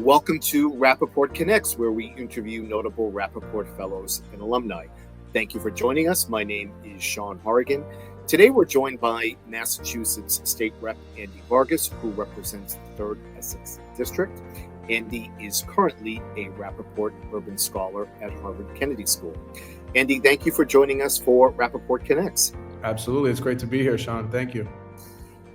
Welcome to Rappaport Connects, where we interview notable Rappaport fellows and alumni. Thank you for joining us. My name is Sean Horrigan. Today we're joined by Massachusetts State Rep Andy Vargas, who represents the 3rd Essex District. Andy is currently a Rappaport Urban Scholar at Harvard Kennedy School. Andy, thank you for joining us for Rappaport Connects. Absolutely. It's great to be here, Sean. Thank you.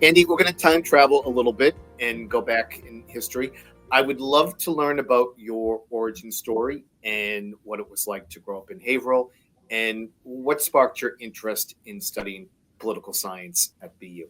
Andy, we're going to time travel a little bit and go back in history. I would love to learn about your origin story and what it was like to grow up in Haverhill and what sparked your interest in studying political science at BU.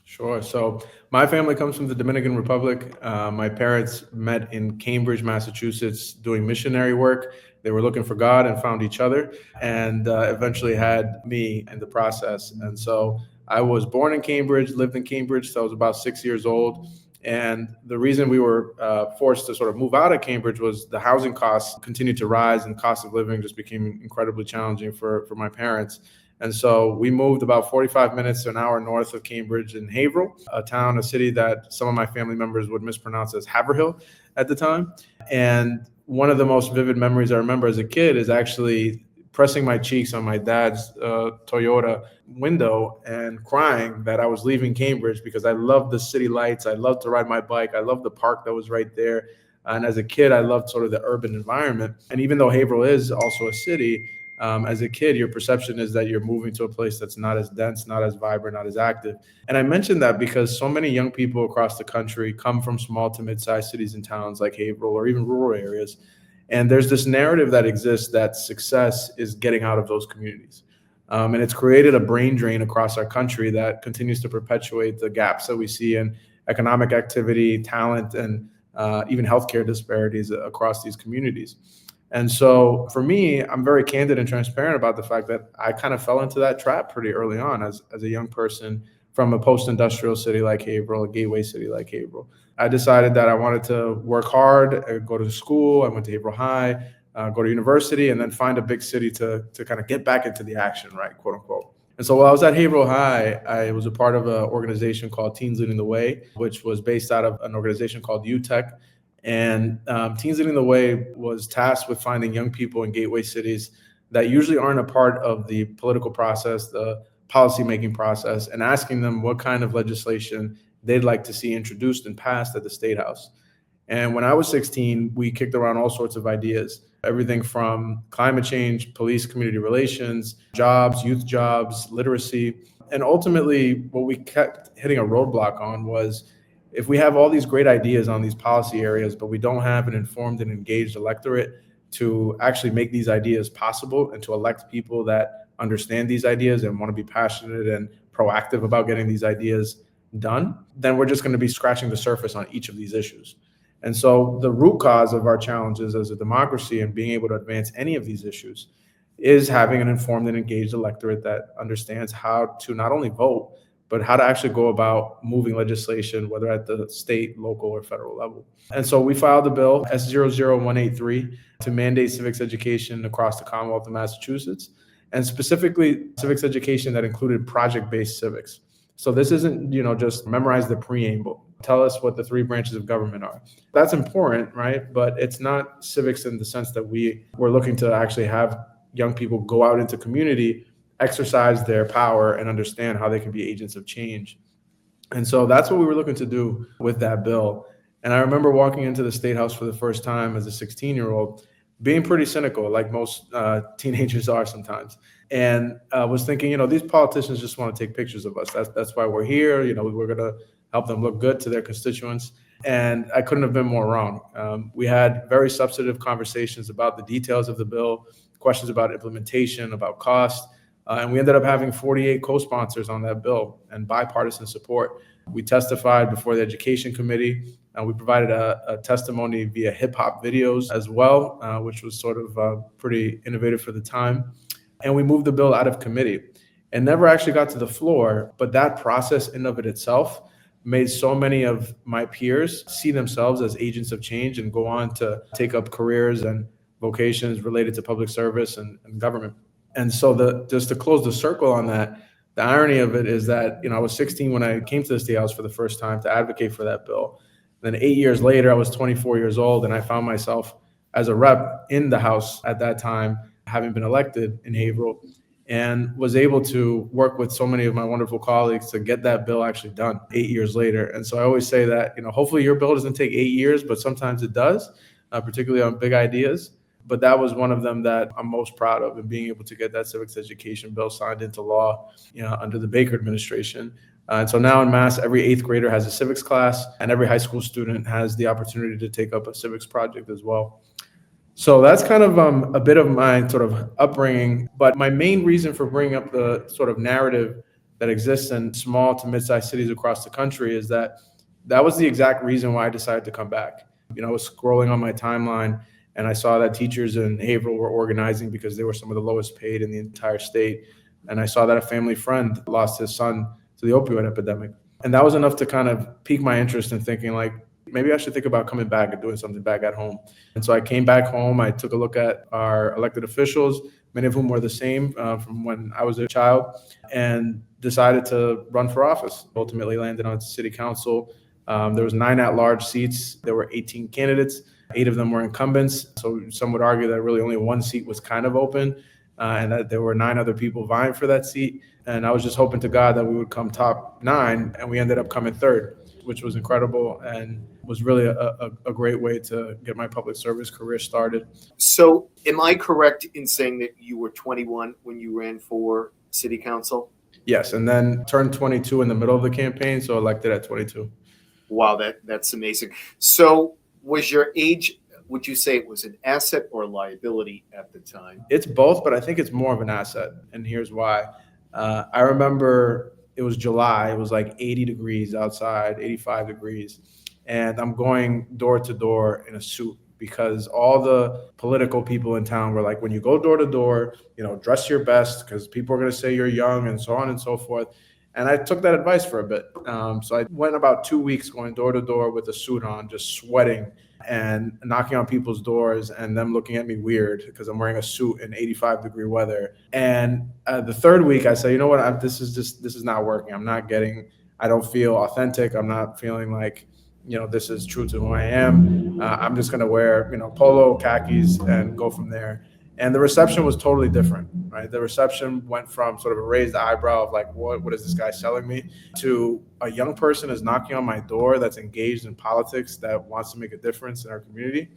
Sure. So my family comes from the Dominican Republic. My parents met in Cambridge, Massachusetts, doing missionary work. They were looking for God and found each other and eventually had me in the process. And so I was born in Cambridge, lived in Cambridge, so I was about 6 years old. And the reason we were forced to sort of move out of Cambridge was the housing costs continued to rise and cost of living just became incredibly challenging for my parents. And so we moved about 45 minutes to an hour north of Cambridge in Haverhill, a city that some of my family members would mispronounce as Haverhill at the time. And one of the most vivid memories I remember as a kid is actually pressing my cheeks on my dad's Toyota window and crying that I was leaving Cambridge because I loved the city lights. I loved to ride my bike. I loved the park that was right there. And as a kid, I loved sort of the urban environment. And even though Haverhill is also a city, as a kid, your perception is that you're moving to a place that's not as dense, not as vibrant, not as active. And I mention that because so many young people across the country come from small to mid-sized cities and towns like Haverhill or even rural areas. And there's this narrative that exists that success is getting out of those communities. And it's created a brain drain across our country that continues to perpetuate the gaps that we see in economic activity, talent, and even healthcare disparities across these communities. And so for me, I'm very candid and transparent about the fact that I kind of fell into that trap pretty early on as a young person from a post-industrial city like Haverhill, a gateway city like Haverhill. I decided that I wanted to work hard, go to school. I went to Haverhill High, go to university, and then find a big city to kind of get back into the action, right, quote unquote. And so while I was at Haverhill High, I was a part of an organization called Teens Leading the Way, which was based out of an organization called UTech. And Teens Leading the Way was tasked with finding young people in gateway cities that usually aren't a part of the political process, the policymaking process, and asking them what kind of legislation they'd like to see introduced and passed at the State House. And when I was 16, we kicked around all sorts of ideas, everything from climate change, police community relations, jobs, youth jobs, literacy. And ultimately, what we kept hitting a roadblock on was if we have all these great ideas on these policy areas, but we don't have an informed and engaged electorate to actually make these ideas possible and to elect people that understand these ideas and want to be passionate and proactive about getting these ideas done, then we're just going to be scratching the surface on each of these issues. And so the root cause of our challenges as a democracy and being able to advance any of these issues is having an informed and engaged electorate that understands how to not only vote, but how to actually go about moving legislation, whether at the state, local, or federal level. And so we filed a bill, S00183, to mandate civics education across the Commonwealth of Massachusetts, and specifically civics education that included project-based civics. So this isn't, just memorize the preamble, tell us what the 3 branches of government are. That's important, right? But it's not civics in the sense that we're looking to actually have young people go out into community, exercise their power, and understand how they can be agents of change. And so that's what we were looking to do with that bill. And I remember walking into the State House for the first time as a 16-year-old, being pretty cynical, like most teenagers are sometimes. And I was thinking, these politicians just want to take pictures of us. That's why we're here. We're going to help them look good to their constituents. And I couldn't have been more wrong. We had very substantive conversations about the details of the bill, questions about implementation, about cost. And we ended up having 48 co-sponsors on that bill and bipartisan support. We testified before the Education Committee. We provided a testimony via hip hop videos as well, which was sort of pretty innovative for the time. And we moved the bill out of committee and never actually got to the floor. But that process in of it itself made so many of my peers see themselves as agents of change and go on to take up careers and vocations related to public service and government. And so just to close the circle on that, the irony of it is that, I was 16 when I came to the State House for the first time to advocate for that bill. Then 8 years later, I was 24 years old, and I found myself as a rep in the House at that time, having been elected in Haverhill, and was able to work with so many of my wonderful colleagues to get that bill actually done 8 years later. And so I always say that, hopefully your bill doesn't take 8 years, but sometimes it does, particularly on big ideas. But that was one of them that I'm most proud of, and being able to get that civics education bill signed into law, under the Baker administration. And so now in Mass, every eighth grader has a civics class, and every high school student has the opportunity to take up a civics project as well. So that's kind of a bit of my sort of upbringing. But my main reason for bringing up the sort of narrative that exists in small to mid-sized cities across the country is that was the exact reason why I decided to come back. I was scrolling on my timeline, and I saw that teachers in Haverhill were organizing because they were some of the lowest paid in the entire state. And I saw that a family friend lost his son to the opioid epidemic. And that was enough to kind of pique my interest in thinking, like, maybe I should think about coming back and doing something back at home. And so I came back home. I took a look at our elected officials, many of whom were the same from when I was a child, and decided to run for office. Ultimately landed on city council. There was 9 at-large seats. There were 18 candidates. 8 of them were incumbents. So some would argue that really only 1 seat was kind of open, and that there were 9 other people vying for that seat. And I was just hoping to God that we would come top 9, and we ended up coming 3rd, which was incredible and was really a great way to get my public service career started. So am I correct in saying that you were 21 when you ran for city council? Yes, and then turned 22 in the middle of the campaign, so elected at 22. Wow, that's amazing. So was your age, would you say it was an asset or a liability at the time? It's both, but I think it's more of an asset, and here's why. I remember it was July. It was like 80 degrees outside, 85 degrees. And I'm going door to door in a suit because all the political people in town were like, when you go door to door, dress your best because people are going to say you're young and so on and so forth. And I took that advice for a bit. So I went about 2 weeks going door to door with a suit on, just sweating and knocking on people's doors and them looking at me weird because I'm wearing a suit in 85-degree weather. And the 3rd week I said, you know what, this is not working. I don't feel authentic. I'm not feeling like, this is true to who I am. I'm just going to wear, polo, khakis, and go from there. And the reception was totally different, right? The reception went from sort of a raised eyebrow of like, what is this guy selling me? To a young person is knocking on my door that's engaged in politics, that wants to make a difference in our community.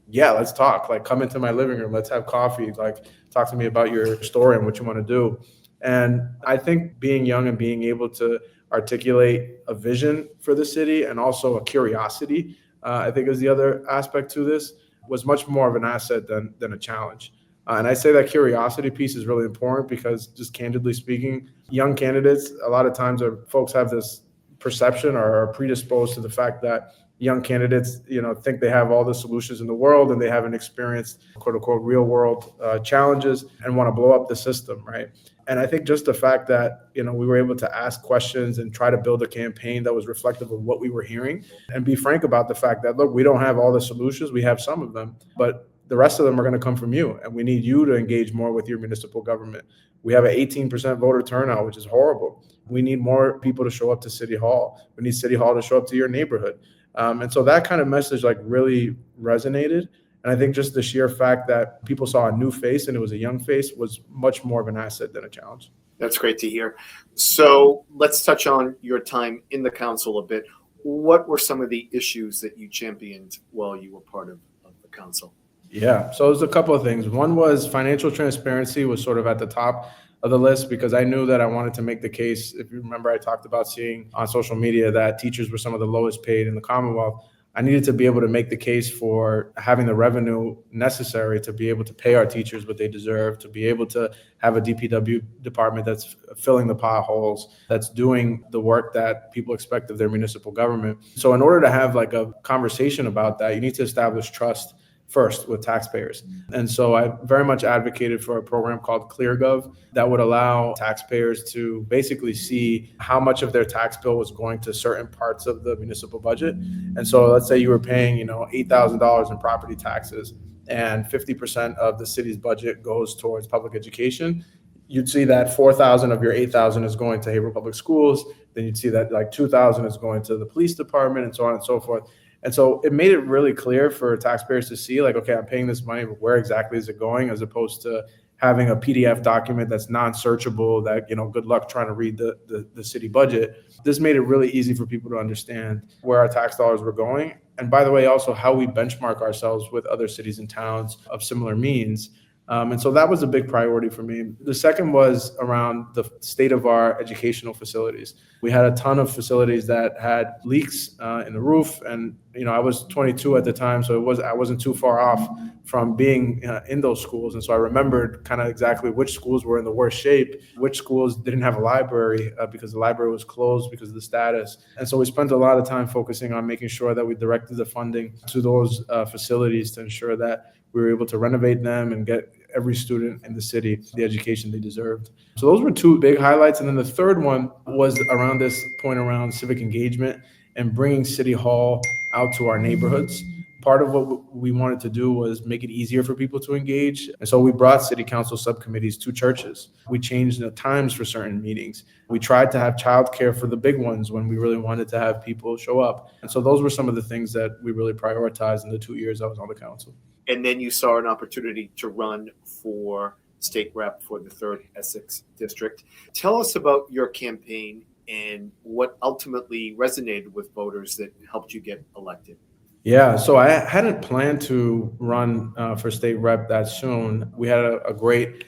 Yeah, let's talk. Like, come into my living room. Let's have coffee. Like, talk to me about your story and what you want to do. And I think being young and being able to articulate a vision for the city and also a curiosity, I think is the other aspect to this, was much more of an asset than a challenge. And I say that curiosity piece is really important because, just candidly speaking, young candidates, a lot of times folks have this perception or are predisposed to the fact that young candidates, think they have all the solutions in the world and they haven't experienced quote unquote real world challenges and want to blow up the system, right? And I think just the fact that, we were able to ask questions and try to build a campaign that was reflective of what we were hearing and be frank about the fact that, look, we don't have all the solutions. We have some of them, but the rest of them are going to come from you. And we need you to engage more with your municipal government. We have an 18% voter turnout, which is horrible. We need more people to show up to City Hall. We need City Hall to show up to your neighborhood. And so that kind of message really resonated. And I think just the sheer fact that people saw a new face and it was a young face was much more of an asset than a challenge. That's great to hear. So let's touch on your time in the council a bit. What were some of the issues that you championed while you were part of the council? Yeah, so there's a couple of things. One was financial transparency was sort of at the top of the list because I knew that I wanted to make the case. If you remember, I talked about seeing on social media that teachers were some of the lowest paid in the Commonwealth. I needed to be able to make the case for having the revenue necessary to be able to pay our teachers what they deserve, to be able to have a DPW department that's filling the potholes, that's doing the work that people expect of their municipal government. So in order to have a conversation about that, you need to establish trust first with taxpayers. And so I very much advocated for a program called ClearGov that would allow taxpayers to basically see how much of their tax bill was going to certain parts of the municipal budget. And so let's say you were paying, $8,000 in property taxes and 50% of the city's budget goes towards public education. You'd see that 4,000 of your 8,000 is going to Haverhill Public Schools. Then you'd see that 2,000 is going to the police department and so on and so forth. And so it made it really clear for taxpayers to see, like, okay, I'm paying this money, but where exactly is it going, as opposed to having a PDF document that's non-searchable that, good luck trying to read the city budget. This made it really easy for people to understand where our tax dollars were going. And by the way, also how we benchmark ourselves with other cities and towns of similar means. And so that was a big priority for me. The second was around the state of our educational facilities. We had a ton of facilities that had leaks in the roof, and I was 22 at the time, so I wasn't too far off from being in those schools. And so I remembered kind of exactly which schools were in the worst shape, which schools didn't have a library because the library was closed because of the status. And so we spent a lot of time focusing on making sure that we directed the funding to those facilities to ensure that we were able to renovate them and get every student in the city the education they deserved. So those were two big highlights. And then the third one was around this point around civic engagement and bringing City Hall out to our neighborhoods. Part of what we wanted to do was make it easier for people to engage. And so we brought city council subcommittees to churches. We changed the times for certain meetings. We tried to have childcare for the big ones when we really wanted to have people show up. And so those were some of the things that we really prioritized in the 2 years I was on the council. And then you saw an opportunity to run for state rep for the 3rd Essex District. Tell us about your campaign and what ultimately resonated with voters that helped you get elected. Yeah, so I hadn't planned to run for state rep that soon. We had a great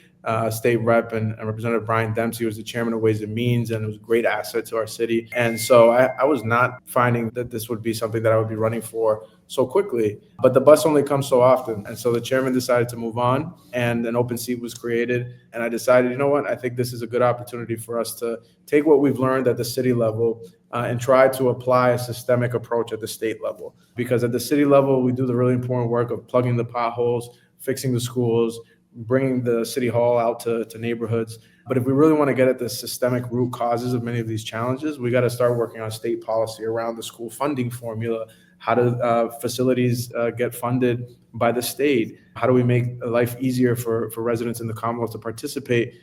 state rep and Representative Brian Dempsey was the chairman of Ways and Means, and it was a great asset to our city. And so I was not finding that this would be something that I would be running for so quickly, but the bus only comes so often. And so the chairman decided to move on and an open seat was created. And I decided, you know what, I think this is a good opportunity for us to take what we've learned at the city level and try to apply a systemic approach at the state level. Because at the city level, we do the really important work of plugging the potholes, fixing the schools, bringing the city hall out to neighborhoods. But if we really want to get at the systemic root causes of many of these challenges, we got to start working on state policy around the school funding formula. How do facilities get funded by the state? How do we make life easier for residents in the Commonwealth to participate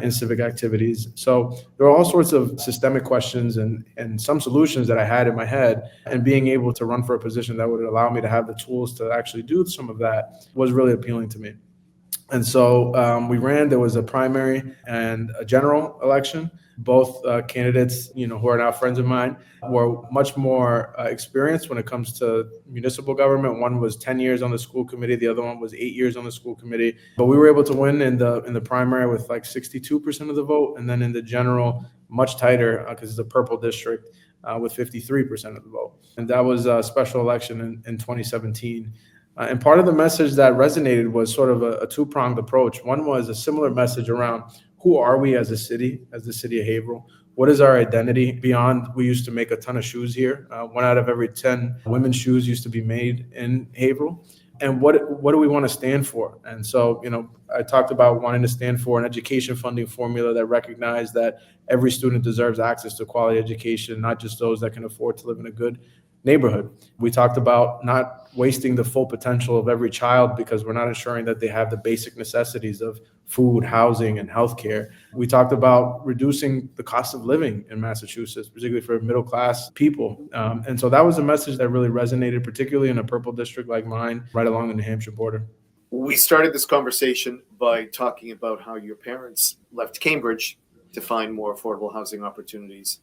in civic activities? So there are all sorts of systemic questions and some solutions that I had in my head, and being able to run for a position that would allow me to have the tools to actually do some of that was really appealing to me. And so we ran. There was a primary and a general election. Both candidates, who are now friends of mine, were much more experienced when it comes to municipal government. One was 10 years on the school committee. The other one was 8 years on the school committee. But we were able to win in the primary with like 62% of the vote, and then in the general, much tighter because it's a purple district with 53% of the vote. And that was a special election in 2017. And part of the message that resonated was sort of a two-pronged approach. One was a similar message around who are we as a city, as the city of Haverhill? What is our identity beyond we used to make a ton of shoes here? 1 out of every 10 women's shoes used to be made in Haverhill. And what do we want to stand for? And so, I talked about wanting to stand for an education funding formula that recognized that every student deserves access to quality education, not just those that can afford to live in a good neighborhood. We talked about not wasting the full potential of every child because we're not ensuring that they have the basic necessities of food, housing, and healthcare. We talked about reducing the cost of living in Massachusetts, particularly for middle-class people. And so that was a message that really resonated, particularly in a purple district like mine, right along the New Hampshire border. We started this conversation by talking about how your parents left Cambridge to find more affordable housing opportunities.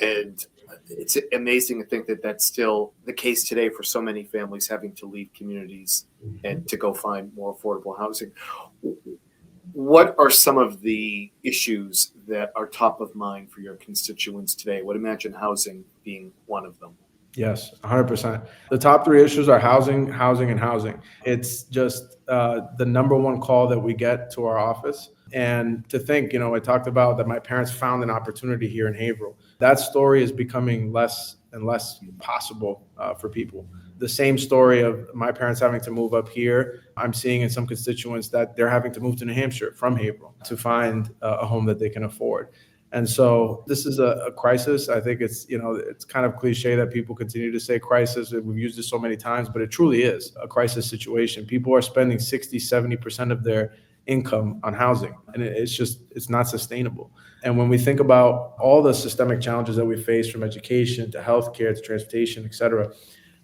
And it's amazing to think that that's still the case today for so many families having to leave communities and to go find more affordable housing. What are some of the issues that are top of mind for your constituents today? I would imagine housing being one of them. Yes, 100%. The top 3 issues are housing, housing, and housing. It's just the number one call that we get to our office. And to think, I talked about that my parents found an opportunity here in Haverhill. That story is becoming less and less possible for people. The same story of my parents having to move up here, I'm seeing in some constituents that they're having to move to New Hampshire from Haverhill to find a home that they can afford. And so this is a crisis. I think it's kind of cliche that people continue to say crisis. We've used it so many times, but it truly is a crisis situation. People are spending 60, 70% of their income on housing, and it's not sustainable. And when we think about all the systemic challenges that we face, from education to healthcare to transportation, et cetera,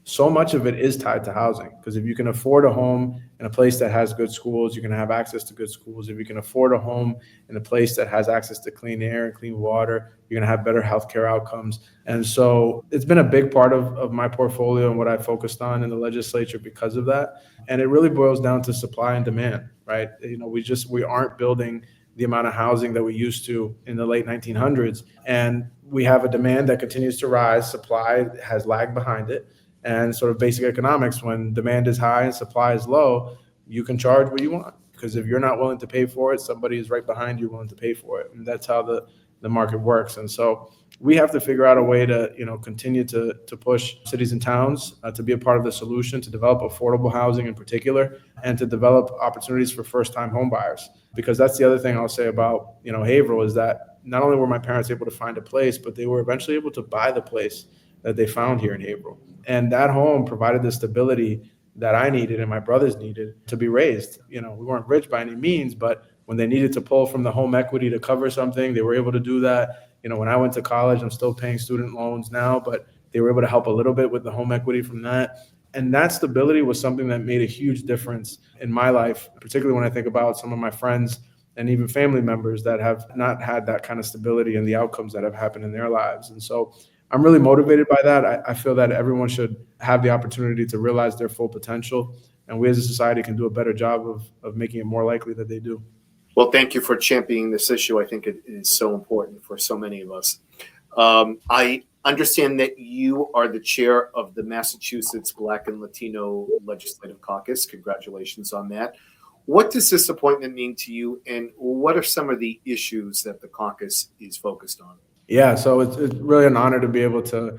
so much of it is tied to housing. Because if you can afford a home in a place that has good schools, you can have access to good schools. If you can afford a home in a place that has access to clean air and clean water, you're going to have better healthcare outcomes. And so it's been a big part of my portfolio and what I focused on in the legislature because of that. And it really boils down to supply and demand, right? We aren't building the amount of housing that we used to in the late 1900s. And we have a demand that continues to rise. Supply has lagged behind it. And sort of basic economics, when demand is high and supply is low, you can charge what you want. Because if you're not willing to pay for it, somebody is right behind you willing to pay for it. And that's how the market works. And so we have to figure out a way to, continue to push cities and towns to be a part of the solution, to develop affordable housing in particular, and to develop opportunities for first-time home buyers. Because that's the other thing I'll say about, Haverhill, is that not only were my parents able to find a place, but they were eventually able to buy the place that they found here in Haverhill. And that home provided the stability that I needed and my brothers needed to be raised. We weren't rich by any means, but when they needed to pull from the home equity to cover something, they were able to do that. When I went to college, I'm still paying student loans now, but they were able to help a little bit with the home equity from that. And that stability was something that made a huge difference in my life, particularly when I think about some of my friends and even family members that have not had that kind of stability and the outcomes that have happened in their lives. And so I'm really motivated by that. I feel that everyone should have the opportunity to realize their full potential. And we as a society can do a better job of making it more likely that they do. Well, thank you for championing this issue. I think it is so important for so many of us. I understand that you are the chair of the Massachusetts Black and Latino Legislative Caucus. Congratulations on that. What does this appointment mean to you, and what are some of the issues that the caucus is focused on? Yeah, so it's really an honor to be able to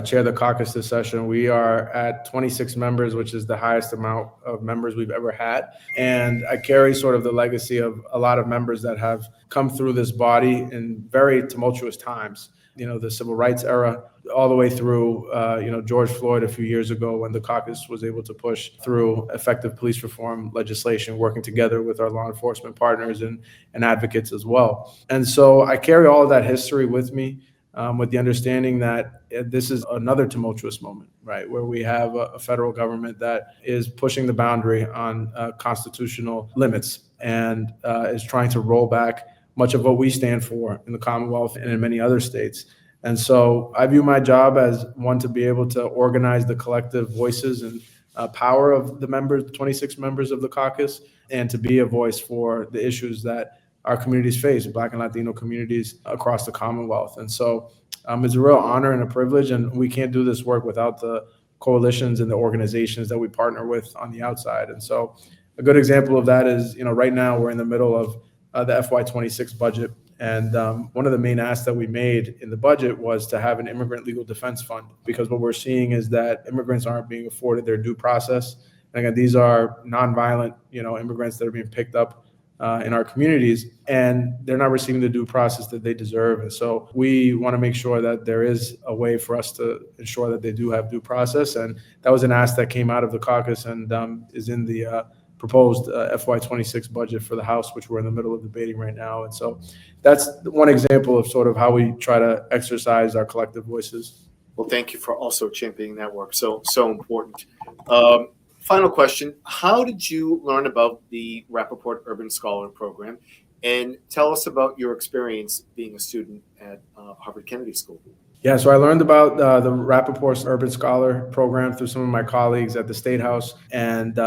chair the caucus this session. We are at 26 members, which is the highest amount of members we've ever had. And I carry sort of the legacy of a lot of members that have come through this body in very tumultuous times. The civil rights era, all the way through, George Floyd a few years ago, when the caucus was able to push through effective police reform legislation, working together with our law enforcement partners and advocates as well. And so I carry all of that history with me, with the understanding that this is another tumultuous moment, right, where we have a federal government that is pushing the boundary on constitutional limits and is trying to roll back much of what we stand for in the Commonwealth and in many other states. And so I view my job as one to be able to organize the collective voices and power of the 26 members of the caucus, and to be a voice for the issues that our communities face, Black and Latino communities across the Commonwealth. And so it's a real honor and a privilege, and we can't do this work without the coalitions and the organizations that we partner with on the outside. And so a good example of that is, right now we're in the middle of the FY26 budget. And one of the main asks that we made in the budget was to have an immigrant legal defense fund, because what we're seeing is that immigrants aren't being afforded their due process. And again, these are nonviolent, immigrants that are being picked up in our communities, and they're not receiving the due process that they deserve. And so we want to make sure that there is a way for us to ensure that they do have due process. And that was an ask that came out of the caucus and is in the proposed FY26 budget for the House, which we're in the middle of debating right now. And so that's one example of sort of how we try to exercise our collective voices. Well, thank you for also championing that work. So important. Final question. How did you learn about the Rappaport Urban Scholar program? And tell us about your experience being a student at Harvard Kennedy School. Yeah, so I learned about the Rappaport Urban Scholar program through some of my colleagues at the State House, and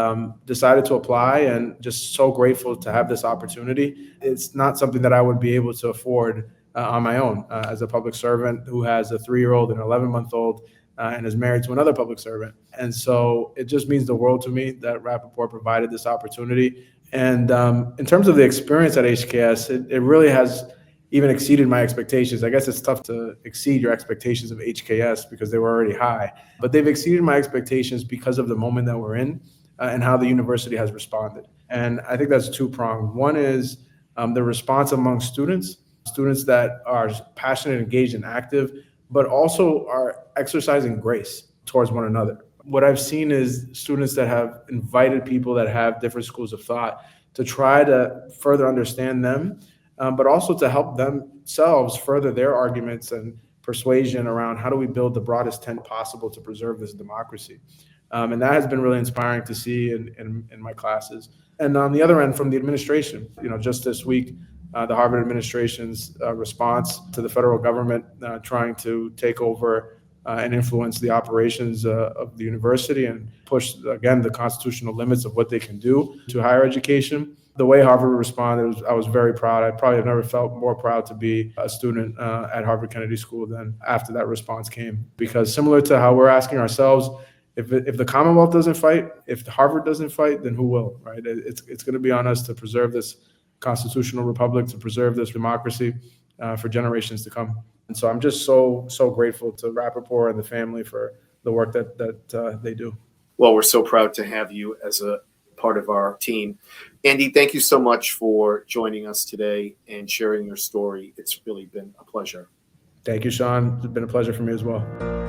decided to apply, and just so grateful to have this opportunity. It's not something that I would be able to afford on my own as a public servant who has a 3-year-old and an 11-month-old and is married to another public servant. And so it just means the world to me that Rappaport provided this opportunity. And in terms of the experience at HKS, it really has even exceeded my expectations. I guess it's tough to exceed your expectations of HKS because they were already high, but they've exceeded my expectations because of the moment that we're in and how the university has responded. And I think that's two-pronged. One is the response among students that are passionate, engaged, and active, but also are exercising grace towards one another. What I've seen is students that have invited people that have different schools of thought to try to further understand them, but also to help themselves further their arguments and persuasion around how do we build the broadest tent possible to preserve this democracy. And that has been really inspiring to see in my classes. And on the other end, from the administration, just this week, the Harvard administration's response to the federal government trying to take over and influence the operations of the university and push, again, the constitutional limits of what they can do to higher education. The way Harvard responded, I was very proud. I probably have never felt more proud to be a student at Harvard Kennedy School than after that response came. Because similar to how we're asking ourselves, if the Commonwealth doesn't fight, if Harvard doesn't fight, then who will, right? It's going to be on us to preserve this constitutional republic, to preserve this democracy for generations to come. And so I'm just so grateful to Rappaport and the family for the work that they do. Well, we're so proud to have you as a part of our team. Andy, thank you so much for joining us today and sharing your story. It's really been a pleasure. Thank you, Sean. It's been a pleasure for me as well.